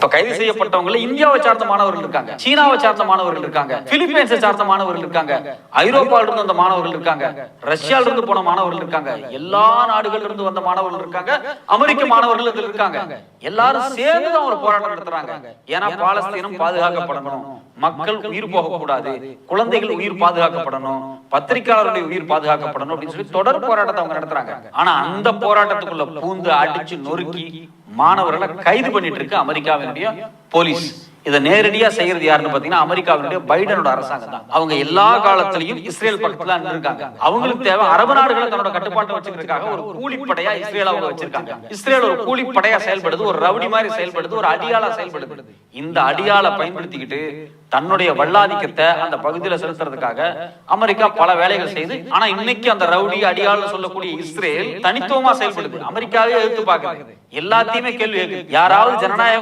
அப்ப கைது செய்யப்பட்டவங்க இந்தியாவை சார்ந்த மாணவர்கள் இருக்காங்க, சீனாவை சார்ந்த மாணவர்கள் இருக்காங்க, பிலிப்பைன்ஸை சார்ந்த மாணவர்கள் இருக்காங்க, ஐரோப்பாவில இருந்து வந்த மாணவர்கள் இருக்காங்க, ரஷ்யால இருந்து போன மாணவர்கள் இருக்காங்க, எல்லா நாடுகளில் இருந்து வந்த மாணவர்கள் இருக்காங்க, அமெரிக்க மாணவர்கள் இதில் இருக்காங்க. எல்லாரும் சேர்ந்து தான் ஒரு போராட்டம் நடத்துறாங்க. ஏன்னா பாலஸ்தீனம் பாதுகாக்கப்படணும், மக்கள் உயிர் போகக்கூடாது, குழந்தைகள் உயிர் பாதுகாக்கப்படணும், பத்திரிகையாளருடைய உயிர் பாதுகாக்கப்படணும் அப்படின்னு சொல்லி தொடர் போராட்டத்தை அவங்க நடத்துறாங்க. ஆனா அந்த போராட்டத்துக்குள்ள பூந்து அடிச்சு நொறுக்கி மாணவர்களை கைது பண்ணிட்டு இருக்கு அமெரிக்காவினுடைய போலீஸ். இதை நேரடியா செய்யறது யாருன்னு பாத்தீங்கன்னா அமெரிக்காவினுடைய பைடனோட அரசாங்கம் தான். அவங்க எல்லா காலத்திலையும் இஸ்ரேல் பக்கத்துல இருக்காங்க. அவங்களுக்கு தேவை அரபு நாடுகளை தன்னோட கட்டுப்பாட்டை வச்சுக்கிறதுக்காக ஒரு கூலிப்படையா இஸ்ரேல் அவங்க வச்சிருக்காங்க. இஸ்ரேல் ஒரு கூலிப்படையா செயல்படுது, ஒரு ரவுடி மாதிரி செயல்படுது, ஒரு அடியாளா செயல்படுது. இந்த அடியாளை பயன்படுத்திக்கிட்டு தன்னுடைய வல்லாதிக்கத்தை அந்த பகுதியில செலுத்துறதுக்காக அமெரிக்கா பல வேலைகள் செய்து, ஆனா இன்னைக்கு அந்த ரவுடி அடியாள்னு சொல்லக்கூடிய இஸ்ரேல் தனித்துவமா செயல்படுது. அமெரிக்காவே எதிர்த்து பாக்குது, எல்லாத்தையுமே கேள்வி கேட்குது. யாராவது ஜனநாயகம்